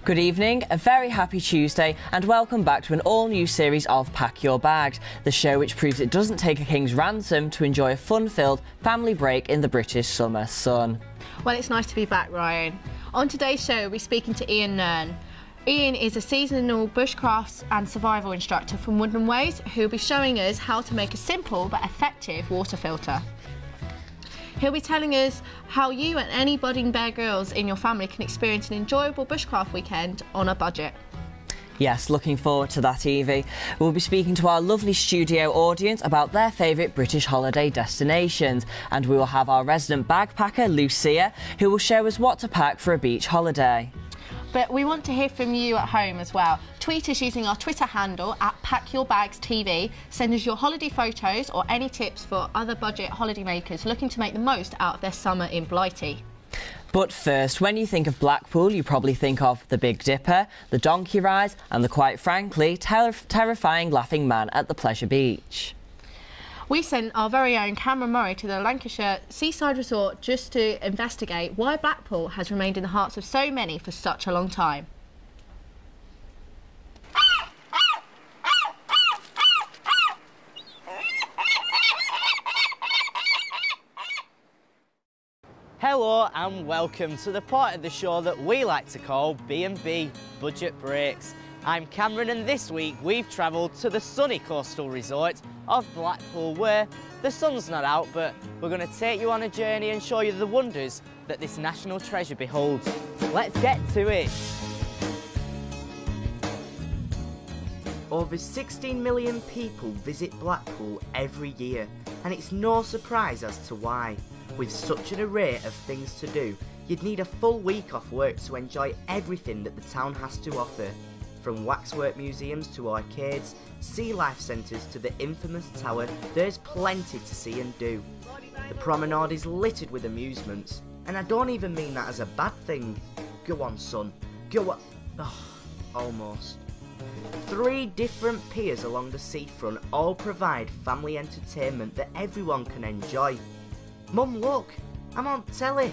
Good evening, a very happy Tuesday and welcome back to an all-new series of Pack Your Bags, the show which proves it doesn't take a king's ransom to enjoy a fun-filled family break in the British summer sun. Well, it's nice to be back, Ryan. On today's show, we're speaking to Ian Nern. Ian is a seasonal bushcrafts and survival instructor from Woodland Ways who'll be showing us how to make a simple but effective water filter. He'll be telling us how you and any budding Bear Grylls in your family can experience an enjoyable bushcraft weekend on a budget. Yes, looking forward to that, Evie. We'll be speaking to our lovely studio audience about their favourite British holiday destinations, and we will have our resident bagpacker, Lucia, who will show us what to pack for a beach holiday. But we want to hear from you at home as well. Tweet us using our Twitter handle @PackYourBagsTV. Send us your holiday photos or any tips for other budget holidaymakers looking to make the most out of their summer in Blighty. But first, when you think of Blackpool, you probably think of the Big Dipper, the donkey ride and the, quite frankly, terrifying Laughing Man at the Pleasure Beach. We sent our very own Cameron Murray to the Lancashire seaside resort just to investigate why Blackpool has remained in the hearts of so many for such a long time. Hello and welcome to the part of the show that we like to call B&B Budget Breaks. I'm Cameron and this week we've travelled to the sunny coastal resort of Blackpool where the sun's not out, but we're going to take you on a journey and show you the wonders that this national treasure beholds. Let's get to it. Over 16 million people visit Blackpool every year, and it's no surprise as to why. With such an array of things to do, you'd need a full week off work to enjoy everything that the town has to offer. From waxwork museums to arcades, sea life centres to the infamous tower, there's plenty to see and do. The promenade is littered with amusements, and I don't even mean that as a bad thing. Go on, son. Go on. Oh, almost. 3 different piers along the seafront all provide family entertainment that everyone can enjoy. Mum, look, I'm on telly.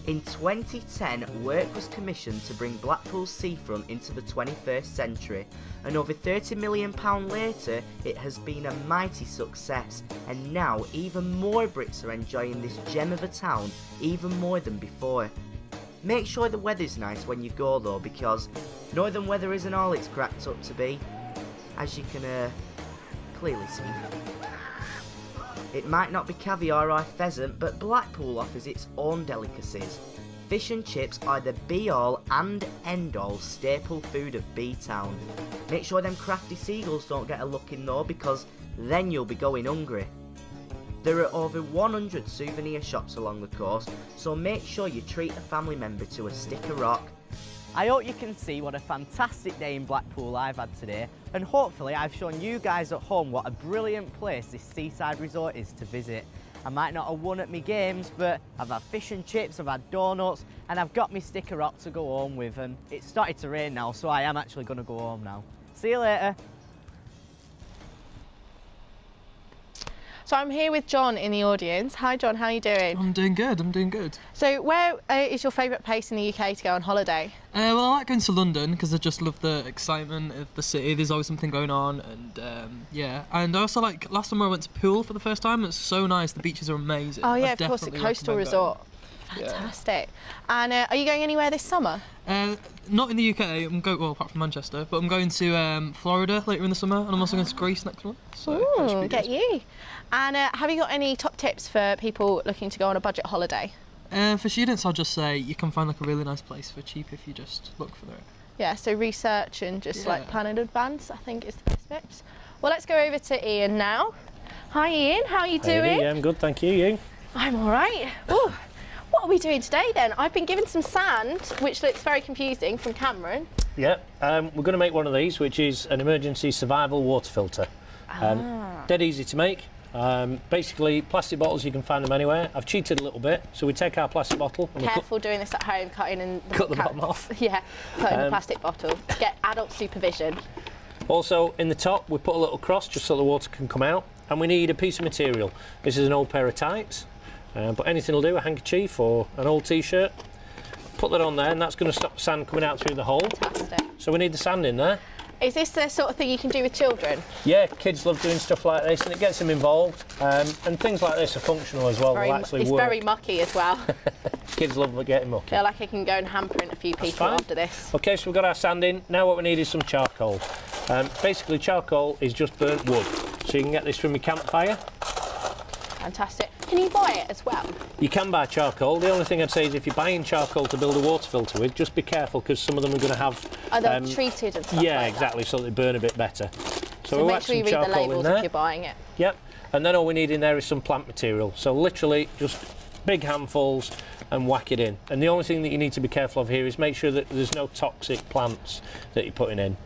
In 2010, work was commissioned to bring Blackpool's seafront into the 21st century, and over £30 million later, it has been a mighty success, and now even more Brits are enjoying this gem of a town even more than before. Make sure the weather's nice when you go though, because northern weather isn't all it's cracked up to be, as you can clearly see. It might not be caviar or pheasant, but Blackpool offers its own delicacies. Fish and chips are the be-all and end-all staple food of B-Town. Make sure them crafty seagulls don't get a look in though, because then you'll be going hungry. There are over 100 souvenir shops along the coast, so make sure you treat a family member to a stick of rock. I hope you can see what a fantastic day in Blackpool I've had today, and hopefully I've shown you guys at home what a brilliant place this seaside resort is to visit. I might not have won at me games, but I've had fish and chips, I've had donuts, and I've got my stick of rock to go home with, and it's started to rain now, so I am actually going to go home now. See you later. So I'm here with John in the audience. Hi John, how are you doing? I'm doing good, I'm doing good. So where is your favourite place in the UK to go on holiday? Well, I like going to London because I just love the excitement of the city. There's always something going on, and yeah. And I also like, last summer I went to Poole for the first time. It's so nice, the beaches are amazing. Oh yeah, of course, the coastal resort. Fantastic. Yeah. And are you going anywhere this summer? Not in the UK, I'm going, well, apart from Manchester, but I'm going to Florida later in the summer, and I'm also going to Greece next month. So ooh, get you. And have you got any top tips for people looking to go on a budget holiday? For students, I'll just say you can find like a really nice place for cheap if you just look for it. Yeah, so research and just like plan in advance, I think is the best tips. Well, let's go over to Ian now. Hi Ian, how are you doing? Yeah, I'm good, thank you. You? I'm all right. Ooh. What are we doing today then? I've been given some sand, which looks very confusing, from Cameron. Yeah, we're going to make one of these, which is an emergency survival water filter. Dead easy to make. Basically, plastic bottles, you can find them anywhere. I've cheated a little bit, so we take our plastic bottle. And careful doing this at home, cutting in cut the bottom off. Yeah, cutting the plastic bottle. Get adult supervision. Also, in the top, we put a little cross just so the water can come out. And we need a piece of material. This is an old pair of tights, but anything will do, a handkerchief or an old t-shirt. put that on there, and that's going to stop the sand coming out through the hole. Fantastic. So we need the sand in there. Is this the sort of thing you can do with children? Yeah, kids love doing stuff like this, and it gets them involved. And things like this are functional as well. They'll actually It's work. very mucky as well. Kids love getting mucky. Feel like I can go and hamper in a few people fine. after this. Okay, so we've got our sand in. Now what we need is some charcoal. Basically, charcoal is just burnt wood. So you can get this from your campfire. Fantastic. Can you buy it as well? You can buy charcoal. The only thing I'd say is if you're buying charcoal to build a water filter with, just be careful because some of them are going to have... Are they treated and stuff Yeah, like exactly, so they burn a bit better. So we'll make whack sure you some read the charcoal in labels there. if you're buying it. Yep, and then all we need in there is some plant material. So literally just big handfuls and whack it in. And the only thing that you need to be careful of here is make sure that there's no toxic plants that you're putting in.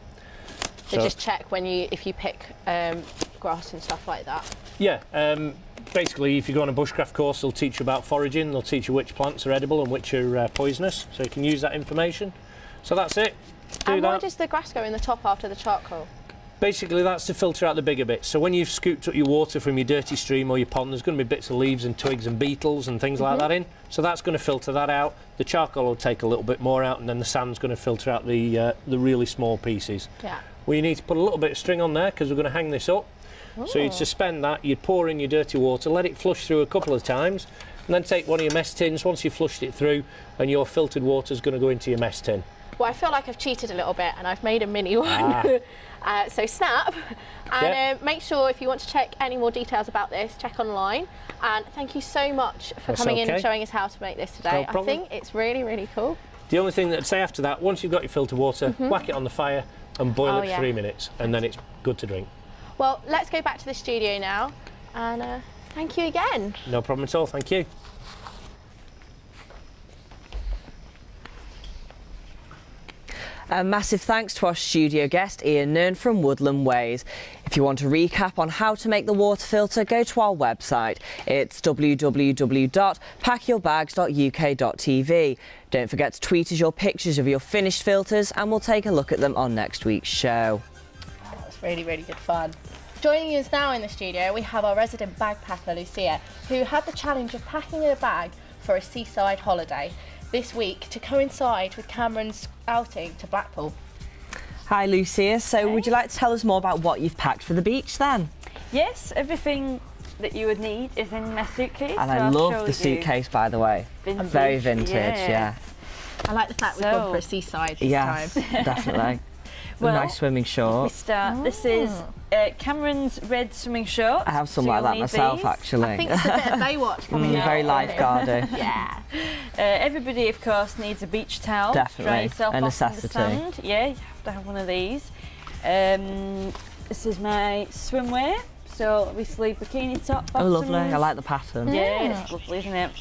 So just check if you pick grass and stuff like that. Yeah, basically if you go on a bushcraft course they'll teach you about foraging, they'll teach you which plants are edible and which are poisonous, so you can use that information. So that's it. And why does the grass go in the top after the charcoal? Basically that's to filter out the bigger bits. So when you've scooped up your water from your dirty stream or your pond, there's going to be bits of leaves and twigs and beetles and things like that in. So that's going to filter that out. The charcoal will take a little bit more out, and then the sand's going to filter out the really small pieces. Yeah. Well, you need to put a little bit of string on there because we're going to hang this up. So you'd suspend that, you'd pour in your dirty water, let it flush through a couple of times, and then take one of your mess tins once you've flushed it through, and your filtered water's going to go into your mess tin. Well, I feel like I've cheated a little bit and I've made a mini one. So snap, and make sure if you want to check any more details about this, check online. And thank you so much for coming in and showing us how to make this today. No problem. I think it's really, really cool. The only thing that I'd say after that, once you've got your filtered water, whack it on the fire and boil it for 3 minutes, and then it's good to drink. Well, let's go back to the studio now, and thank you again. No problem at all, thank you. A massive thanks to our studio guest, Ian Nern from Woodland Ways. If you want a recap on how to make the water filter, go to our website. It's www.packyourbags.uk.tv. Don't forget to tweet us your pictures of your finished filters, and we'll take a look at them on next week's show. Oh, it's really, really good fun. Joining us now in the studio, we have our resident bag packer, Lucia, who had the challenge of packing a bag for a seaside holiday this week to coincide with Cameron's outing to Blackpool. Hi Lucia, so would you like to tell us more about what you've packed for the beach then? Yes, everything that you would need is in my suitcase. And so I I'll love show the you. suitcase, by the way. Vintage, Very vintage, yeah. I like the fact we've gone for a seaside this Yes, time. definitely. Well, nice swimming We shorts. start. This is Cameron's red swimming shorts. I have some so like you'll that need myself, these. actually. I think it's a bit of Baywatch coming out. Very lifeguardy. Yeah. Everybody, of course, needs a beach towel. To dry Definitely, yourself a off in the necessity. sand. Yeah, you have to have one of these. This is my swimwear. So obviously bikini top. Oh, lovely. bottoms. I like the pattern. Yeah, it's lovely, isn't it?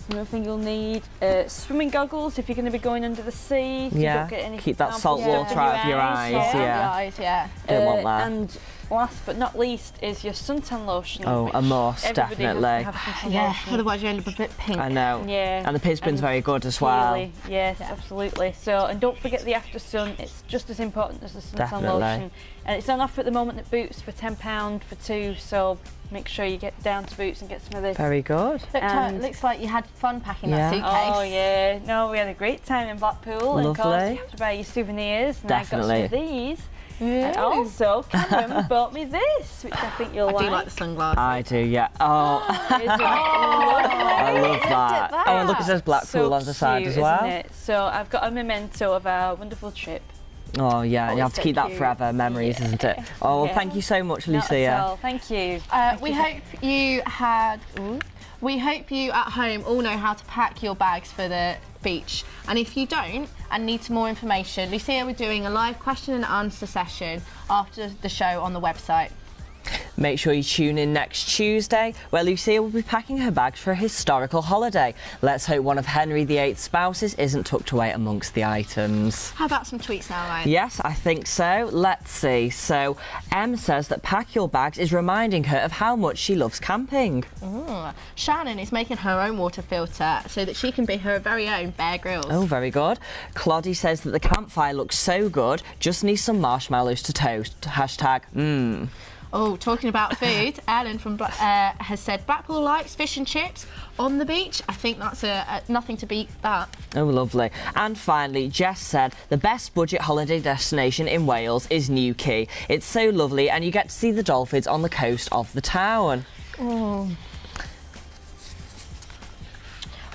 Another thing you'll need swimming goggles if you're going to be going under the sea. So you Yeah, don't get any keep that harmful salt stuff water in out of your eyes, Yeah. yeah. Eyes, yeah. Don't want that. And last but not least is your suntan lotion. Oh, which a must, everybody has to definitely. have suntan Yeah, lotion. otherwise you end up a bit pink. I know. Yeah. And the Pisbin's very good as well. Really, yes, absolutely. So, and don't forget the after sun. It's just as important as the suntan Definitely. lotion. And it's on offer at the moment at Boots for £10 for 2. So make sure you get down to Boots and get some of this. Very good. And- Looks like you had fun packing Yeah. that suitcase. Oh yeah, no, we had a great time in Blackpool. And of course, Lovely. you have to buy your souvenirs. And I got some Definitely. of these. Ooh. And also, Cameron bought me this, which I think you'll I like. do like the sunglasses. I do, yeah. Oh, Isn't it lovely? I love that. that. Oh, and look, it says Blackpool So on the side cute, as well. Isn't it? So I've got a memento of our wonderful trip. Oh, yeah, you Oh, have to so keep that cute. forever, memories, isn't it? Oh, well, Yeah. thank you so much, Not at Lucia. all. Thank you. We hope you had. We hope you at home all know how to pack your bags for the beach. And if you don't and need some more information, Lucia, we're doing a live question and answer session after the show on the website. Make sure you tune in next Tuesday, where Lucia will be packing her bags for a historical holiday. Let's hope one of Henry VIII's spouses isn't tucked away amongst the items. How about some tweets now, Ryan? Yes, I think so. Let's see. So, Em says that Pack Your Bags is reminding her of how much she loves camping. Shannon is making her own water filter so that she can be her very own Bear Grylls. Oh, very good. Claudie says that the campfire looks so good, just needs some marshmallows to toast. Hashtag, mmm. Oh, talking about food, Ellen from has said Blackpool likes fish and chips on the beach. I think that's nothing to beat that. Oh, lovely. And finally, Jess said the best budget holiday destination in Wales is Newquay. It's so lovely and you get to see the dolphins on the coast of the town. Oh.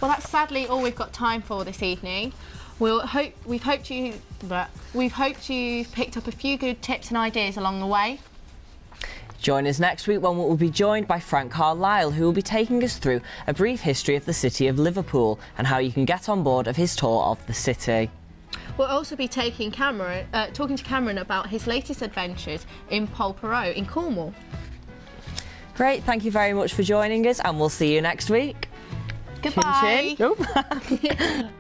Well, that's sadly all we've got time for this evening. We've hoped you've picked up a few good tips and ideas along the way. Join us next week when we'll be joined by Frank Carlisle, who will be taking us through a brief history of the city of Liverpool and how you can get on board of his tour of the city. We'll also be talking to Cameron about his latest adventures in Polperrow in Cornwall. Great, thank you very much for joining us and we'll see you next week. Goodbye. Chin, chin. Nope.